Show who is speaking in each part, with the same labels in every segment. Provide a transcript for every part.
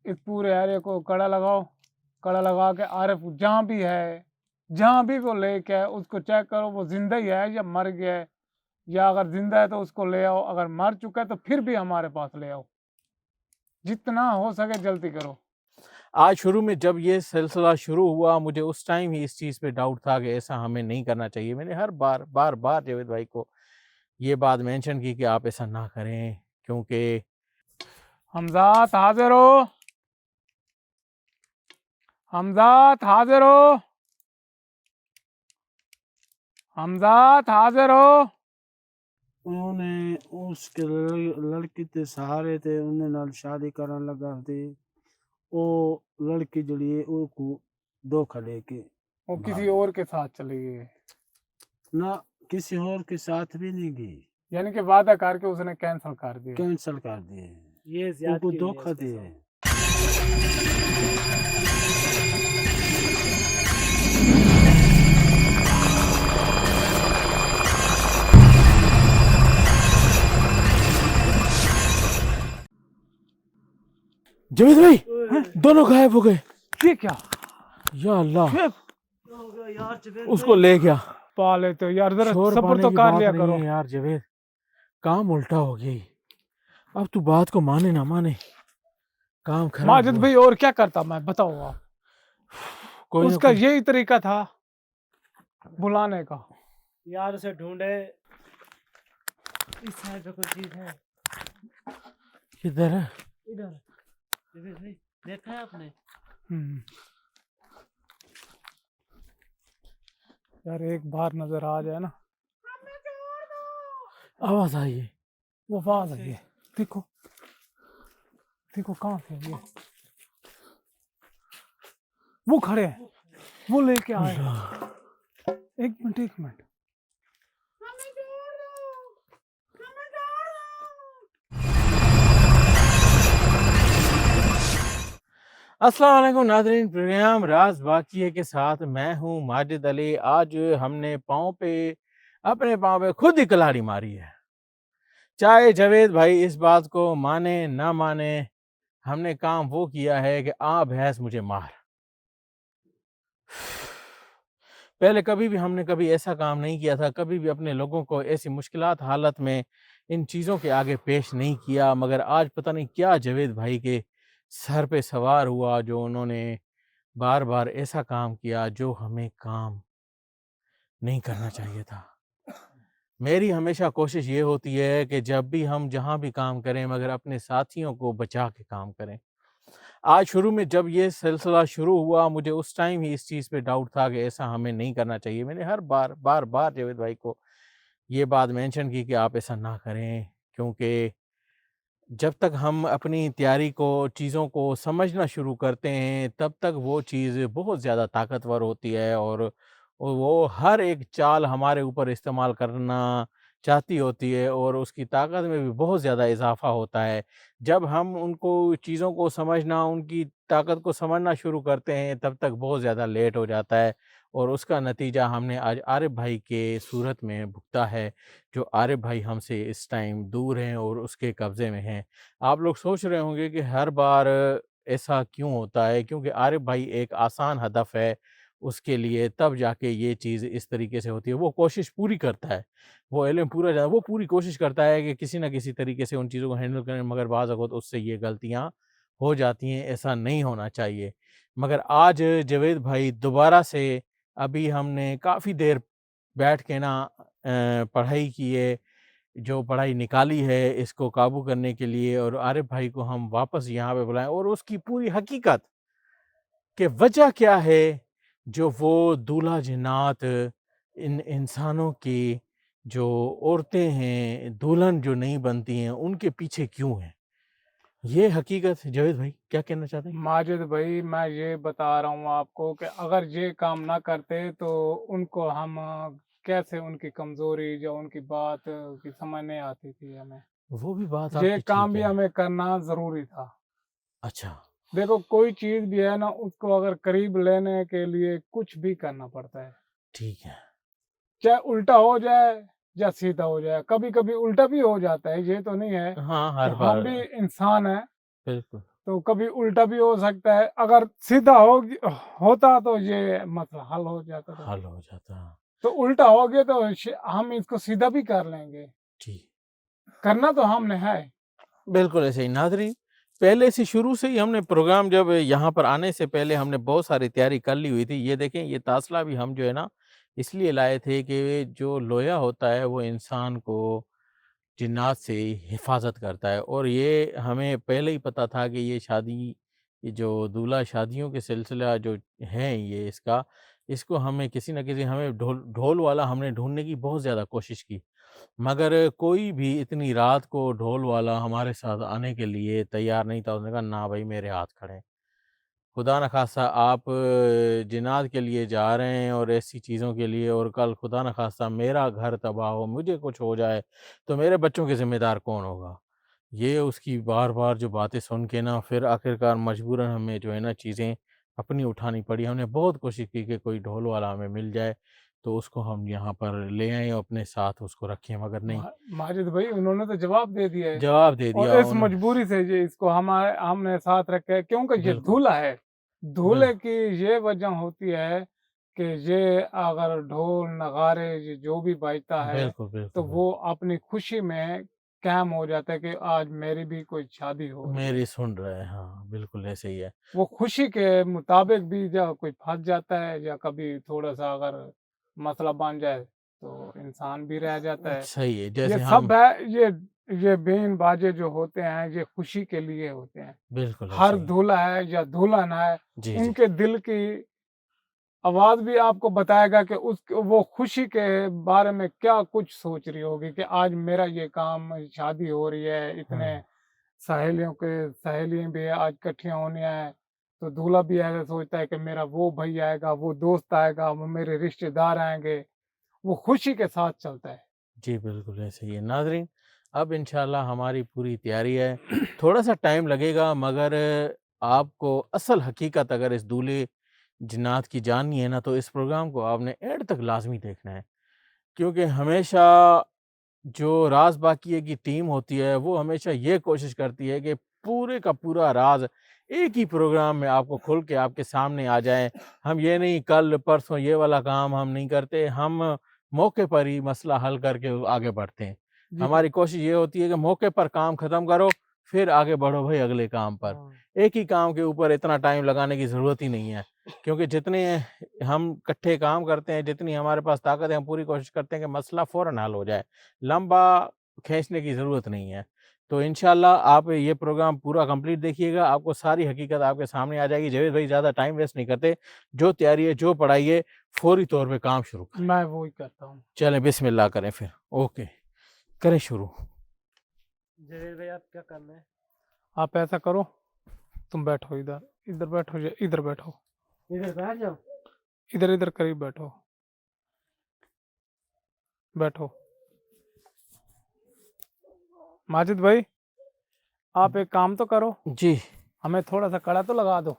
Speaker 1: इस पूरे एरिया को कड़ा लगाओ, कड़ा लगा के आरिफ जहाँ भी है, जहाँ भी वो लेके है उसको चेक करो वो जिंदा ही है या मर गया है, या अगर जिंदा है तो उसको ले आओ, अगर मर चुका है तो फिर भी हमारे पास ले आओ, जितना हो सके जल्दी करो।
Speaker 2: आज शुरू में जब ये सिलसिला शुरू हुआ मुझे उस टाइम ही इस चीज़ पे डाउट था कि ऐसा हमें नहीं करना चाहिए। मैंने हर बार बार बार जावेद भाई को ये बात मेंशन की कि आप ऐसा ना करें, क्योंकि
Speaker 1: हमजात हाजिर हो, हमजात हाजिर हो, हमजात हाजिर हो।
Speaker 3: उन्होंने उसके लड़की ते सहारे थे उन्हें नाल शादी करन लगा थे। वो लड़की जड़ी है उसको धोखा लेके
Speaker 1: वो किसी
Speaker 3: भाग
Speaker 1: और के साथ चली गई है,
Speaker 3: ना किसी और के साथ भी नहीं गई,
Speaker 1: यानी कि वादा करके उसने कैंसिल कर दिया।
Speaker 3: कैंसिल कर दिए,
Speaker 4: ये
Speaker 3: उनको
Speaker 4: ज्यादती हुई है
Speaker 3: धोखा
Speaker 4: उसके
Speaker 3: दिए।
Speaker 4: साथ।
Speaker 2: जावेद भाई दोनों गायब हो गए।
Speaker 1: ये क्या
Speaker 2: या अल्लाह,
Speaker 1: फिर
Speaker 4: हो गया यार जवेद
Speaker 2: उसको ले गया।
Speaker 1: पा लेते हो यार, जरा
Speaker 2: शोर
Speaker 1: सब्र
Speaker 2: पाने
Speaker 1: तो
Speaker 2: की
Speaker 1: कर
Speaker 2: बात
Speaker 1: लिया
Speaker 2: नहीं
Speaker 1: करो।
Speaker 2: है यार जावेद, काम उल्टा हो गई। अब तू बात को माने ना माने, काम खराब
Speaker 1: माजिद
Speaker 2: हुआ।
Speaker 1: भाई और क्या करता मैं, बताओ आप।
Speaker 2: कोई ना
Speaker 1: उसका
Speaker 2: कोई
Speaker 1: यही तरीका था बुलाने का।
Speaker 4: यार उसे ढूंढे, इस साइड पे कोई चीज है,
Speaker 2: किधर है?
Speaker 4: इधर। जवेद भाई देखा है आपने?
Speaker 1: हम्म। यार एक बार नजर आ जाए ना।
Speaker 2: आवाज आई है।
Speaker 1: वो आवाज आई है, देखो देखो कहाँ से ये, वो खड़े हैं, वो लेके आए। एक मिनट एक मिनट।
Speaker 2: अस्सलाम वालेकुम नाज़रीन, प्रोग्राम राज बाकिये के साथ मैं हूं माजिद अली। आज हमने अपने पाँव पे खुद ही कुल्हाड़ी मारी है। चाहे जावेद भाई इस बात को माने ना माने, हमने काम वो किया है कि आ भैंस मुझे मार। पहले कभी भी हमने कभी ऐसा काम नहीं किया था, कभी भी अपने लोगों को ऐसी मुश्किलात हालत में इन चीज़ों के आगे पेश नहीं किया। मगर आज पता नहीं क्या जावेद भाई के सर पे सवार हुआ जो उन्होंने बार बार ऐसा काम किया जो हमें काम नहीं करना चाहिए था। मेरी हमेशा कोशिश ये होती है कि जब भी हम जहाँ भी काम करें मगर अपने साथियों को बचा के काम करें। आज शुरू में जब ये सिलसिला शुरू हुआ मुझे उस टाइम ही इस चीज़ पे डाउट था कि ऐसा हमें नहीं करना चाहिए। मैंने हर बार बार बार जावेद भाई को ये बात मेंशन की कि आप ऐसा ना करें, क्योंकि जब तक हम अपनी तैयारी को चीज़ों को समझना शुरू करते हैं तब तक वो चीज़ बहुत ज़्यादा ताकतवर होती है और वो हर एक चाल हमारे ऊपर इस्तेमाल करना चाहती होती है और उसकी ताकत में भी बहुत ज़्यादा इजाफ़ा होता है। जब हम उनको चीज़ों को समझना, उनकी ताकत को समझना शुरू करते हैं तब तक बहुत ज़्यादा लेट हो जाता है और उसका नतीजा हमने आज आरिफ भाई के सूरत में भुगता है। जो आरिफ भाई हमसे इस टाइम दूर हैं और उसके कब्ज़े में हैं। आप लोग सोच रहे होंगे कि हर बार ऐसा क्यों होता है? क्योंकि आरिफ भाई एक आसान हदफ़ है उसके लिए, तब जाके ये चीज़ इस तरीके से होती है। वो कोशिश पूरी करता है, वो इल्म वो पूरी कोशिश करता है कि किसी न किसी तरीके से उन चीज़ों को हैंडल करें, मगर बाज़ औक़ात उससे ये गलतियाँ हो जाती हैं, ऐसा नहीं होना चाहिए। मगर आज जावेद भाई दोबारा से, अभी हमने काफ़ी देर बैठ के ना पढ़ाई की है, जो पढ़ाई निकाली है इसको काबू करने के लिए और आरिफ भाई को हम वापस यहाँ पे बुलाएं और उसकी पूरी हकीकत कि वजह क्या है जो वो दूल्हा जिन्नात इन इंसानों की जो औरतें हैं दुल्हन जो नहीं बनती हैं उनके पीछे क्यों है, ये हकीकत जावेद भाई क्या कहना चाहते हैं?
Speaker 1: माजिद भाई मैं ये बता रहा हूँ आपको कि अगर ये काम ना करते तो उनको हम कैसे उनकी कमजोरी या उनकी बात की समझ नहीं आती थी हमें।
Speaker 2: वो भी बात
Speaker 1: ये
Speaker 2: आपकी
Speaker 1: काम
Speaker 2: ठीक
Speaker 1: भी
Speaker 2: है।
Speaker 1: हमें करना जरूरी था।
Speaker 2: अच्छा,
Speaker 1: देखो कोई चीज भी है ना, उसको अगर करीब लेने के लिए कुछ भी करना पड़ता है,
Speaker 2: ठीक है।
Speaker 1: चाहे उल्टा हो जाए या सीधा हो जाए। कभी कभी उल्टा भी हो जाता है, ये तो नहीं है
Speaker 2: हाँ,
Speaker 1: कि
Speaker 2: हर
Speaker 1: हम
Speaker 2: बार
Speaker 1: भी इंसान हैं।
Speaker 2: बिल्कुल।
Speaker 1: तो कभी उल्टा भी हो सकता है। अगर सीधा होता तो ये मसला हल हो जाता था।
Speaker 2: हल हो जाता।
Speaker 1: तो उल्टा हो गया तो हम इसको सीधा भी कर लेंगे।
Speaker 2: जी।
Speaker 1: करना तो हमने है।
Speaker 2: बिल्कुल ऐसे ही नाज़रीन, पहले से शुरू से ही हमने प्रोग्राम जब यहाँ पर आने से पहले हमने बहुत सारी तैयारी कर ली हुई थी। ये देखें, ये तासला भी हम जो है ना इसलिए लाए थे कि जो लोया होता है वो इंसान को जिन्नात से हिफाज़त करता है, और ये हमें पहले ही पता था कि ये जो दूल्हा शादियों के सिलसिला जो है ये इसको हमें किसी न किसी हमें ढोल ढोल वाला हमने ढूँढने की बहुत ज़्यादा कोशिश की। मगर कोई भी इतनी रात को ढोल वाला हमारे साथ आने के लिए तैयार नहीं था। उसने कहा, ना भाई मेरे हाथ खड़े हैं। खुदा न ख़ास्ता आप जिनात के लिए जा रहे हैं और ऐसी चीज़ों के लिए, और कल खुदा न ख़ास्ता मेरा घर तबाह हो, मुझे कुछ हो जाए, तो मेरे बच्चों के ज़िम्मेदार कौन होगा? ये उसकी बार-बार जो बातें सुन के ना फिर आखिरकार मजबूरन हमें जो है ना चीज़ें अपनी उठानी पड़ी। हमने बहुत कोशिश की कि कोई ढोल वाला हमें मिल जाए, तो उसको हम यहाँ पर ले आएँ और अपने साथ उसको रखें, मगर नहीं,
Speaker 1: माजिद भाई उन्होंने तो जवाब दे दिया है।
Speaker 2: जवाब दे
Speaker 1: और
Speaker 2: दिया
Speaker 1: इस
Speaker 2: उन्होंने।
Speaker 1: मजबूरी से ये इसको हमने साथ रखा है, क्योंकि ये
Speaker 2: बिल्कुल,
Speaker 1: दूल्हा है।
Speaker 2: बिल
Speaker 1: दूल्हे की ये वजह होती है कि ये अगर ढोल नगाड़े ये जो भी बजता है
Speaker 2: बिल्कुल,
Speaker 1: तो
Speaker 2: बिल्कुल,
Speaker 1: वो
Speaker 2: बिल्कुल।
Speaker 1: अपनी खुशी में कैम हो जाता है कि आज मेरी भी कोई शादी हो रही है।
Speaker 2: मेरी सुन रहे हैं, हाँ, बिल्कुल ऐसे ही है।
Speaker 1: वो खुशी के मुताबिक भी जब कोई फंस जाता है या कभी थोड़ा सा अगर मसला बन जाए तो इंसान भी रह जाता है।
Speaker 2: सही है,
Speaker 1: ये
Speaker 2: जैसे हम
Speaker 1: सब है, ये बीन बाजे जो होते हैं ये खुशी के लिए होते हैं।
Speaker 2: बिल्कुल
Speaker 1: हर
Speaker 2: ऐसे ही।
Speaker 1: दूल्हा है या दुल्हन है,
Speaker 2: जी, जी।
Speaker 1: उनके दिल की आवाज़ भी आपको बताएगा कि उस वो खुशी के बारे में क्या कुछ सोच रही होगी कि आज मेरा ये काम, शादी हो रही है, इतने
Speaker 2: हाँ,
Speaker 1: सहेलियाँ भी आज इकट्ठियाँ होनी हैं। तो दूल्हा भी ऐसा सोचता है कि मेरा वो भाई आएगा, वो दोस्त आएगा, वो मेरे रिश्तेदार आएँगे, वो खुशी के साथ चलता है।
Speaker 2: जी, बिल्कुल ऐसे ही है। नाज़रीन, अब इंशाअल्लाह हमारी पूरी तैयारी है। थोड़ा-सा टाइम लगेगा, मगर आपको असल हकीकत अगर इस दूल्हे जिन्नात की जाननी है ना, तो इस प्रोग्राम को आपने एंड तक लाज़मी देखना है। क्योंकि हमेशा जो राज़ बाक़िये की टीम होती है, वो हमेशा ये कोशिश करती है कि पूरे का पूरा राज़ एक ही प्रोग्राम में आपको खुल के आपके सामने आ जाए। हम ये नहीं कल परसों ये वाला काम हम नहीं करते, हम मौके पर ही मसला हल करके आगे बढ़ते हैं।
Speaker 1: जी, जी।
Speaker 2: हमारी कोशिश ये होती है कि मौके पर काम ख़त्म करो, फिर आगे बढ़ो भई अगले काम पर।
Speaker 4: हाँ।
Speaker 2: एक ही काम के ऊपर इतना टाइम लगाने की ज़रूरत ही नहीं है, क्योंकि जितने हम इकट्ठे काम करते हैं, जितनी हमारे पास ताकत है, हम पूरी कोशिश करते हैं कि मसला फ़ौरन हल हो जाए। लंबा खींचने की ज़रूरत नहीं है। तो इंशाअल्लाह आप ये प्रोग्राम पूरा कंप्लीट देखिएगा, आपको सारी हकीकत आपके सामने आ जाएगी। जावेद भाई ज़्यादा टाइम वेस्ट नहीं करते, जो तैयारी है, जो पढ़ाई है, फ़ौरी तौर पे काम शुरू करें।
Speaker 1: मैं वो ही करता हूँ।
Speaker 2: चलें बिस्मिल्लाह करें फिर। ओके, करें शुरू।
Speaker 4: जवेद भाई आप क्या कर रहे हैं?
Speaker 1: आप ऐसा करो, तुम बैठो इधर, इधर बैठो या इधर बैठो,
Speaker 4: इधर बैठ जाओ।
Speaker 1: इधर करीब बैठो, बैठो। माजिद भाई, आप एक काम तो करो,
Speaker 2: जी,
Speaker 1: हमें थोड़ा सा कड़ा तो लगा दो,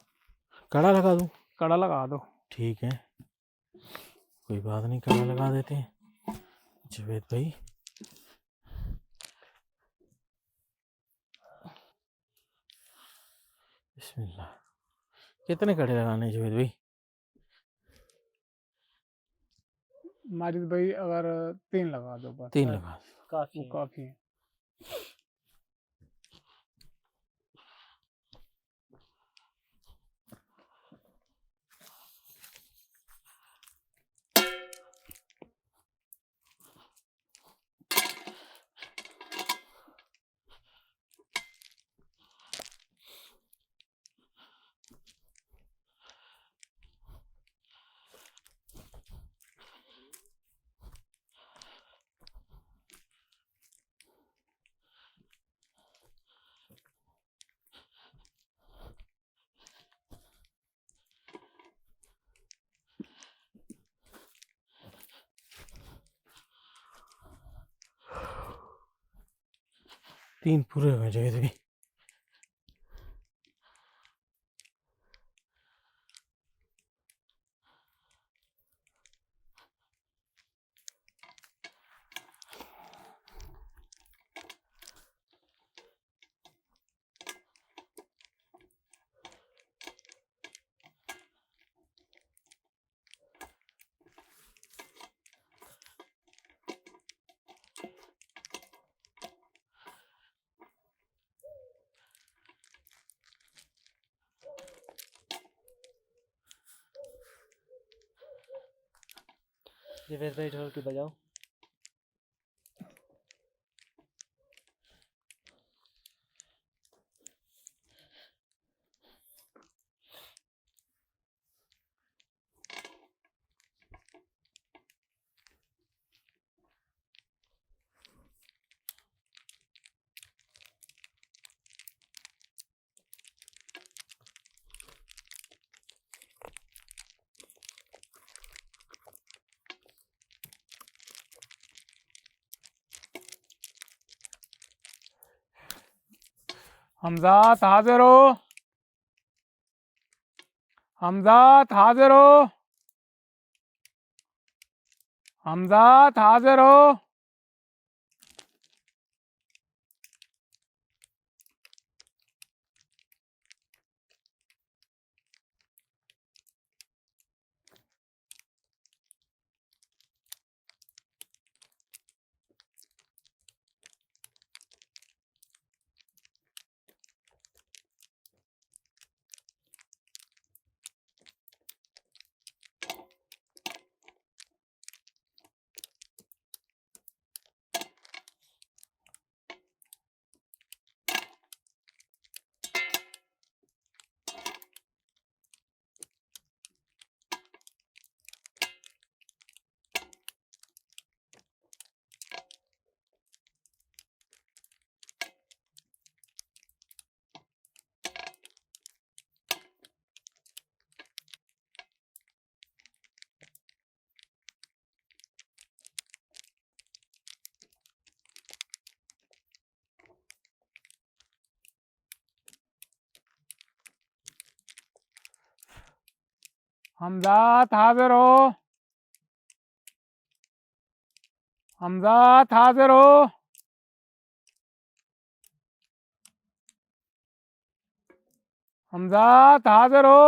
Speaker 2: कड़ा लगा दूँ?
Speaker 1: कड़ा लगा दो।
Speaker 2: ठीक है, कोई बात नहीं, कड़ा लगा देते हैं। जावेद भाई, बिस्मिल्लाह। कितने कड़े लगाने हैं जावेद भाई?
Speaker 1: माजिद भाई अगर 3 लगा दो बस,
Speaker 2: 3 लगा दें।
Speaker 4: काफी
Speaker 1: वो
Speaker 4: है।
Speaker 1: काफ़ी है।
Speaker 2: तीन पूरे हो गए जावेद भाई।
Speaker 4: जवेद भाई ढोल की बजाओ।
Speaker 1: हमजात हाजिर हो, हमजात हाजिर हो, हमजात हाजिर हो। हमजात हाजिर हो, हमजात हाजिर हो, हमजात हाजिर हो।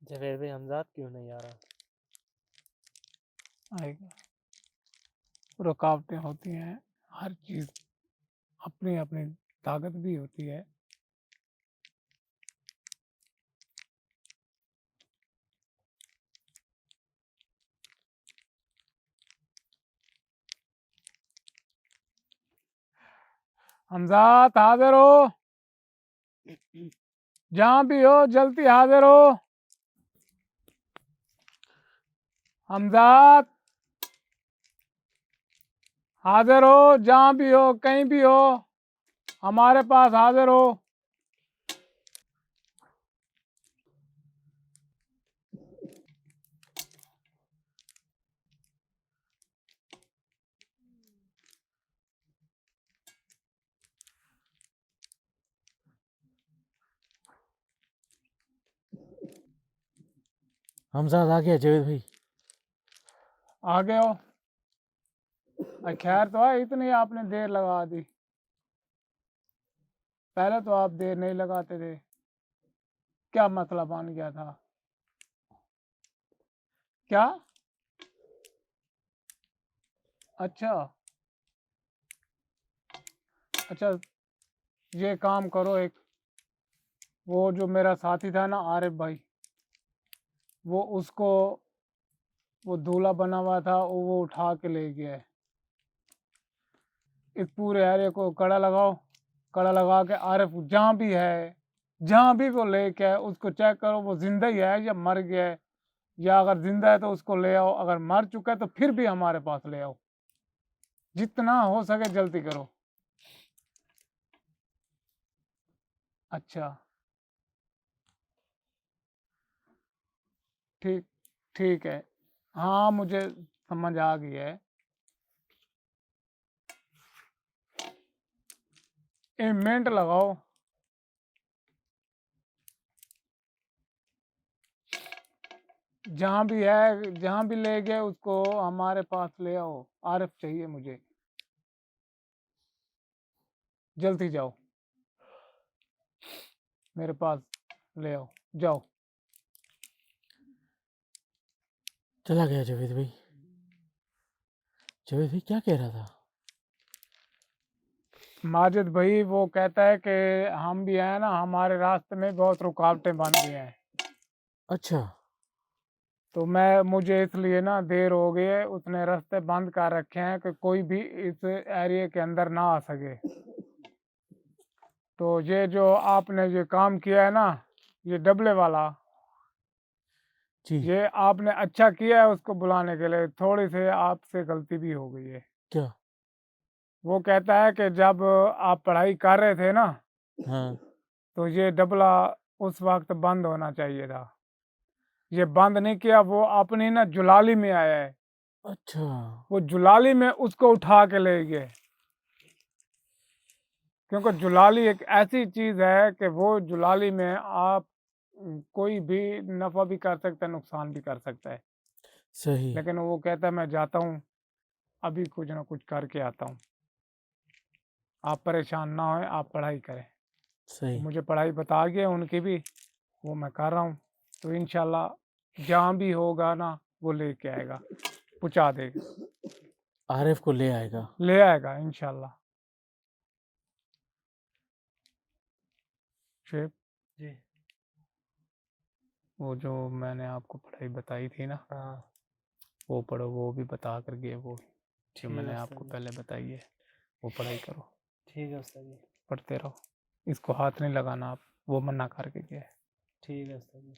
Speaker 4: जवेद भाई हमजाद क्यों नहीं आ रहा?
Speaker 1: आएगा। रुकावटें होती हैं, हर चीज़ अपनी अपनी ताकत भी होती है। हमजात हाजिर हो, जहाँ भी हो जल्दी हाजिर हो। हमजात हाजिर हो, जहाँ भी हो कहीं भी हो हमारे पास हाजिर हो।
Speaker 2: हमजाद आ गया जवेद भाई।
Speaker 1: आ गए हो? खैर तो है, इतनी आपने देर लगा दी। पहले तो आप देर नहीं लगाते थे, क्या मसला बन गया था? क्या? अच्छा अच्छा, ये काम करो, एक वो जो मेरा साथी था ना आरिफ भाई, वो उसको वो दूल्हा बना हुआ था, वो उठा के ले गया है। इस पूरे एरिया को कड़ा लगाओ, कड़ा लगा के आरिफ जहाँ भी है जहाँ भी वो लेके है उसको चेक करो वो जिंदा ही है या मर गया है, या अगर जिंदा है तो उसको ले आओ, अगर मर चुका है तो फिर भी हमारे पास ले आओ, जितना हो सके जल्दी करो। अच्छा, ठीक ठीक है, हाँ मुझे समझ आ गई है। 1 मिनट लगाओ। जहाँ भी है, जहाँ भी ले गए उसको हमारे पास ले आओ, आरिफ चाहिए मुझे, जल्दी जाओ मेरे पास ले आओ, जाओ।
Speaker 2: चला गया जावेद भाई। जावेद भाई क्या कह रहा था?
Speaker 1: माजिद भाई वो कहता है कि हम भी हैं ना, हमारे रास्ते में बहुत रुकावटें बन गई हैं,
Speaker 2: अच्छा।
Speaker 1: तो मुझे इसलिए ना देर हो गई है, उसने रास्ते बंद कर रखे हैं कि कोई भी इस एरिया के अंदर ना आ सके। तो ये जो आपने ये काम किया है ना, ये डबले वाला,
Speaker 2: जी।
Speaker 1: ये आपने अच्छा किया है उसको बुलाने के लिए, थोड़ी सी आपसे गलती भी हो गई है।
Speaker 2: क्या?
Speaker 1: वो कहता है कि जब आप पढ़ाई कर रहे थे ना,
Speaker 2: हाँ।
Speaker 1: तो ये डबला उस वक्त बंद होना चाहिए था, ये बंद नहीं किया, वो अपनी ना जुलाली में आया है,
Speaker 2: अच्छा।
Speaker 1: वो जुलाली में उसको उठा के ले गए, क्योंकि जुलाली एक ऐसी चीज़ है कि वो जुलाली में आप कोई भी नफ़ा भी कर सकता है, नुकसान भी कर सकता है।
Speaker 2: सही।
Speaker 1: लेकिन वो कहता है मैं जाता हूँ, अभी कुछ ना कुछ करके आता हूँ, आप परेशान ना होएं, आप पढ़ाई करें। तो
Speaker 2: सही।
Speaker 1: मुझे पढ़ाई बता गए उनकी भी, वो मैं कर रहा हूँ, तो इंशाल्लाह जहाँ भी होगा ना वो लेके आएगा, पहुँचा देगा,
Speaker 2: आरिफ को ले आएगा।
Speaker 1: ले आएगा इंशाल्लाह। शेफ,
Speaker 4: जी।
Speaker 1: वो जो मैंने आपको पढ़ाई बताई थी ना,
Speaker 4: हाँ
Speaker 1: वो पढ़ो, वो भी बता कर गए, वो जो
Speaker 4: ठीक
Speaker 1: मैंने
Speaker 4: है
Speaker 1: आपको
Speaker 4: उस्ताद जी,
Speaker 1: पहले बताई है, वो पढ़ाई करो,
Speaker 4: ठीक है उस्ताद जी,
Speaker 1: पढ़ते रहो, इसको हाथ नहीं लगाना आप, वो मना करके गया है।
Speaker 4: ठीक है उस्ताद जी।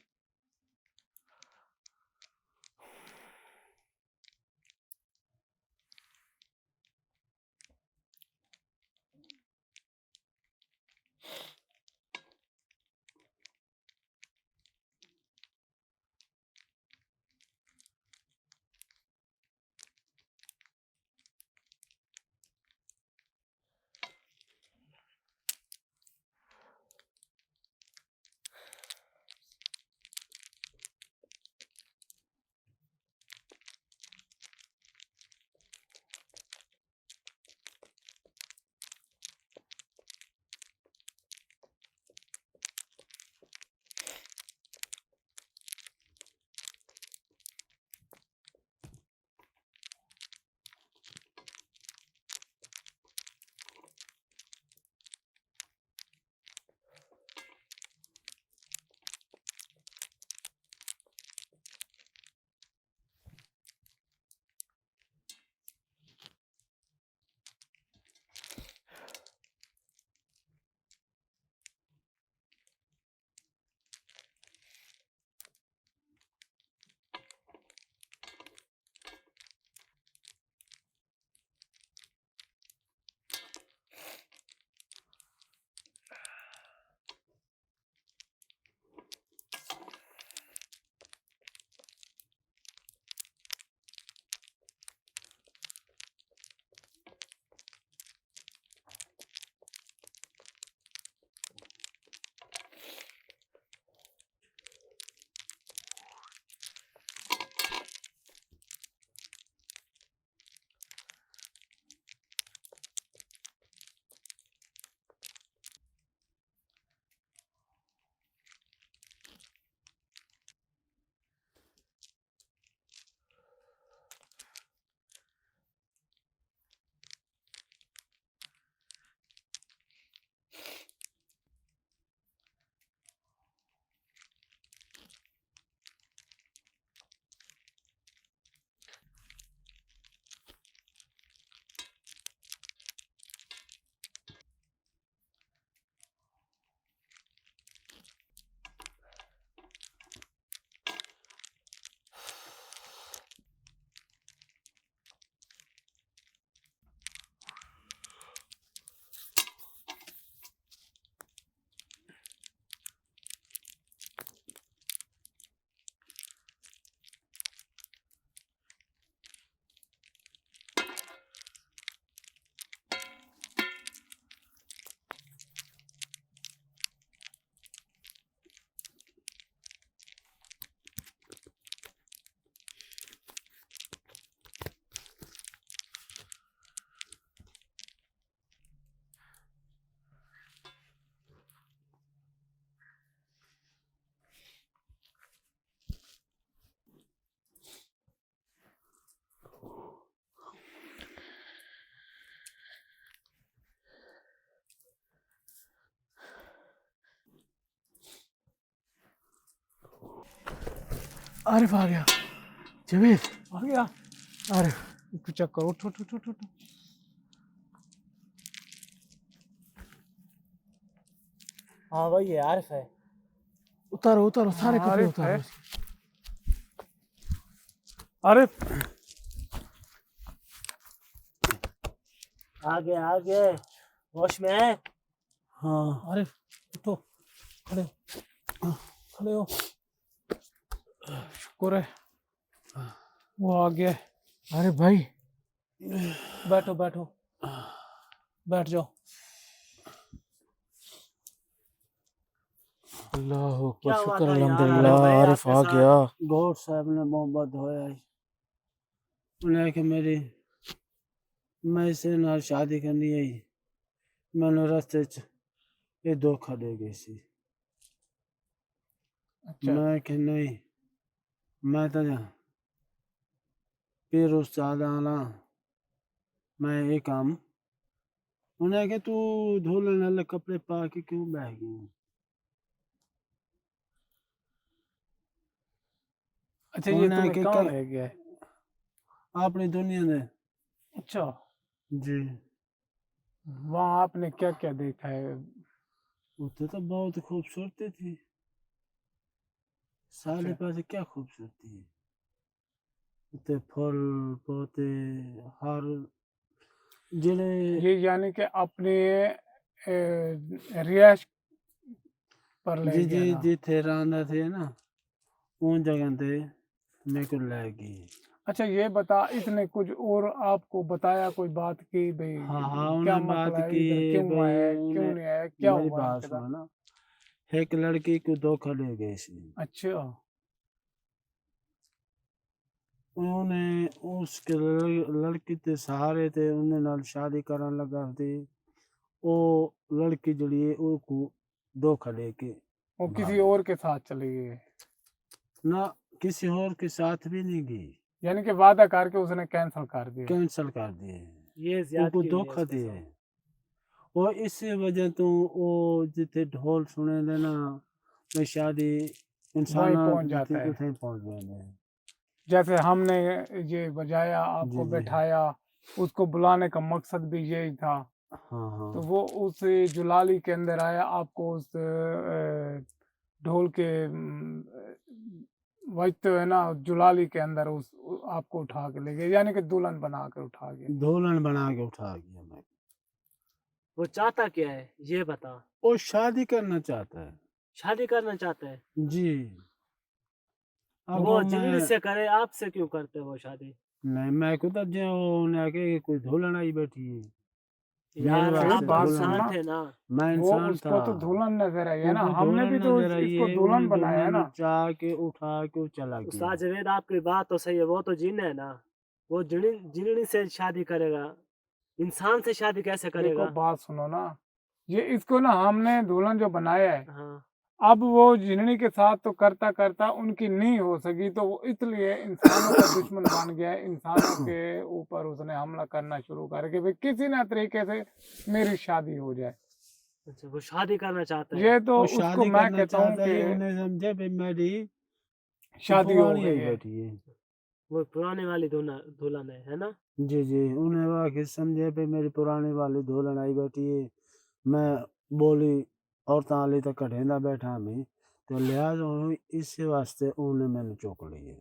Speaker 2: आरिफ आ गया। जवेद
Speaker 1: आ गया।
Speaker 2: आरिफ
Speaker 1: इसको चेक करो। उठ उठ उठ उठ उठ।
Speaker 4: हाँ भाई ये आरिफ है।
Speaker 2: उतारो उतारो सारे
Speaker 1: हाँ,
Speaker 2: कपड़े
Speaker 1: आरिफ है।
Speaker 2: उतारो।
Speaker 1: अरे
Speaker 4: आगे होश में है।
Speaker 3: हाँ
Speaker 2: आरिफ उठो, खड़े खड़े हो।
Speaker 1: शुक्र है वो आ गया।
Speaker 2: अरे भाई
Speaker 1: बैठो बैठो, बैठ जाओ।
Speaker 2: अल्लाह
Speaker 4: क्या
Speaker 2: अकबर,
Speaker 4: हुआ
Speaker 2: शुक्र
Speaker 4: था यार?
Speaker 2: अल्हम्दुलिल्लाह,
Speaker 4: अरे भाई,
Speaker 2: आरिफ
Speaker 4: आपके
Speaker 2: आ
Speaker 4: साथ-
Speaker 2: गया।
Speaker 3: गौर साहब ने मोहब्बत होया है। उन्हें कि मेरी मैं इसे नाल शादी करनी है। मैंने रास्ते च ये धोखा दे गई सी।
Speaker 1: अच्छा
Speaker 3: मैं कि नहीं, मैं तो फिर उस्ताद आला मैं ये काम। उन्हें कि तू धोने वाले कपड़े पा के क्यों बह गई।
Speaker 1: अच्छा, ये
Speaker 3: उन्हें
Speaker 1: तुम्हें
Speaker 3: कि
Speaker 1: कहाँ
Speaker 3: कल
Speaker 1: ले गया है?
Speaker 3: अपनी दुनिया में
Speaker 1: अच्छा,
Speaker 3: जी
Speaker 1: वहाँ आपने क्या क्या देखा है?
Speaker 3: उसे तो बहुत खूबसूरती थी। सारे
Speaker 1: अच्छा।
Speaker 3: पास क्या खूबसूरती है। उते फल पौधे हर जिले
Speaker 1: ये यानी कि अपने रिहायश पर ले
Speaker 3: जी
Speaker 1: गया
Speaker 3: जी
Speaker 1: ना?
Speaker 3: जिथे रहंदा थे ना उन जगह ते मेरे को ले गई।
Speaker 1: अच्छा, ये बता, इसने कुछ और आपको बताया कोई बात की भाई?
Speaker 3: हाँ हाँ
Speaker 1: क्या
Speaker 3: उन्हें बात
Speaker 1: मसला है,
Speaker 3: की
Speaker 1: इधर क्यों
Speaker 3: भाई
Speaker 1: आया है, क्यों
Speaker 3: उन्हें
Speaker 1: नहीं आया, क्या
Speaker 3: मेरी
Speaker 1: हुआ
Speaker 3: बात
Speaker 1: इनके साथ?
Speaker 3: सुनो ना। एक लड़की को धोखा दे गई सी।
Speaker 1: अच्छा
Speaker 3: उन्होंने उसके लड़की ते सहारे थे उन्हें नाल शादी करन लगा थी। वो लड़की जड़ी है वो को धोखा दे के
Speaker 1: वो
Speaker 3: भाग
Speaker 1: किसी
Speaker 3: गई।
Speaker 1: और के साथ चली गई?
Speaker 3: ना किसी और के साथ भी नहीं गई,
Speaker 1: यानी कि वादा करके उसने कैंसिल कर दिया?
Speaker 3: कैंसल कर दिए,
Speaker 4: ये
Speaker 3: उनको
Speaker 4: ज्यादती हुई है
Speaker 3: धोखा
Speaker 4: उसके
Speaker 3: दिए।
Speaker 4: साथ।
Speaker 3: और इसी वजह तो वो जिथे ढोल सुने देना मैं शादी इंसान
Speaker 1: पहुंच जाता है।
Speaker 3: उठे पहुंच गए।
Speaker 1: जैसे हमने ये बजाया,
Speaker 3: जी
Speaker 1: आपको
Speaker 3: जी
Speaker 1: बैठाया, उसको बुलाने का मकसद भी यही था।
Speaker 3: हाँ हाँ
Speaker 1: तो वो उस जुलाली के अंदर आया, आपको उस ढोल के बजते हुए ना जुलाली के अंदर आपको उठा के ले गए, यानी कि दुल्हन बना के उठा गए।
Speaker 3: दुल्हन बना के उठा गया मैं।
Speaker 4: वो चाहता क्या है ये बता।
Speaker 3: वो शादी करना चाहता है।
Speaker 4: शादी करना चाहता है।
Speaker 3: जी अब
Speaker 4: वो
Speaker 3: वो
Speaker 4: जिगरी
Speaker 3: मैं
Speaker 4: से करे, आपसे क्यों करते वो शादी?
Speaker 3: नहीं मैं खुद अब जो उन्हें आके कोई दुल्हन आई बैठी है मेरे
Speaker 4: यार
Speaker 1: फिर
Speaker 4: आप
Speaker 3: वास्ते
Speaker 4: तो
Speaker 1: बात
Speaker 3: दुल्हन।
Speaker 1: सुनना,
Speaker 4: इंसान थे ना।
Speaker 3: मैं
Speaker 1: वो
Speaker 3: इंसान था।
Speaker 1: उसको तो दुल्हन नजर आई है ना,
Speaker 3: उनको
Speaker 1: हमने भी
Speaker 3: दुल्हन
Speaker 1: तो
Speaker 3: नजर आई
Speaker 1: इसको
Speaker 3: है
Speaker 1: दुल्हन
Speaker 3: उन्हें
Speaker 1: बनाया है
Speaker 3: दुल्हन
Speaker 1: ना।
Speaker 3: चाह के उठा के वो चला
Speaker 4: उस्ताद
Speaker 3: गया।
Speaker 4: जवेद आपकी बात तो सही है, वो तो जिन है ना। वो जिननी से शादी करेगा, इंसान से शादी कैसे
Speaker 1: देखो
Speaker 4: करेगा?
Speaker 1: बात सुनो ना, ये इसको ना हमने दुल्हन जो बनाया है,
Speaker 4: हाँ
Speaker 1: अब वो जिननी के साथ तो करता करता उनकी नहीं हो सकी, तो वो इसलिए इंसानों का दुश्मन बन गया है। इंसानों के ऊपर उसने हमला करना शुरू कर के भाई किसी ना तरीके से मेरी शादी हो जाए।
Speaker 4: अच्छा, वो शादी करना चाहता है।
Speaker 1: ये तो
Speaker 3: वो
Speaker 1: उसको
Speaker 3: शादी
Speaker 1: मैं
Speaker 3: करना
Speaker 1: कहता हूँ
Speaker 3: चाहता है
Speaker 1: कि
Speaker 3: उन्हें समझे भाई मेरी
Speaker 1: शादी हो
Speaker 3: पुरानी
Speaker 1: गई
Speaker 3: आई
Speaker 1: है।
Speaker 3: बैठी है।
Speaker 4: वो पुराने वाली दुल्हन है ना?
Speaker 3: जी जी उन्हें वाकई समझे भाई मेरी पुरानी वाली दुल्हन आई बैठी है। मैं बोली और ताली तक कढ़ेंदा बैठा मैं तो लिहाजा इस वास्ते उन्हें मैंने चौक ली है।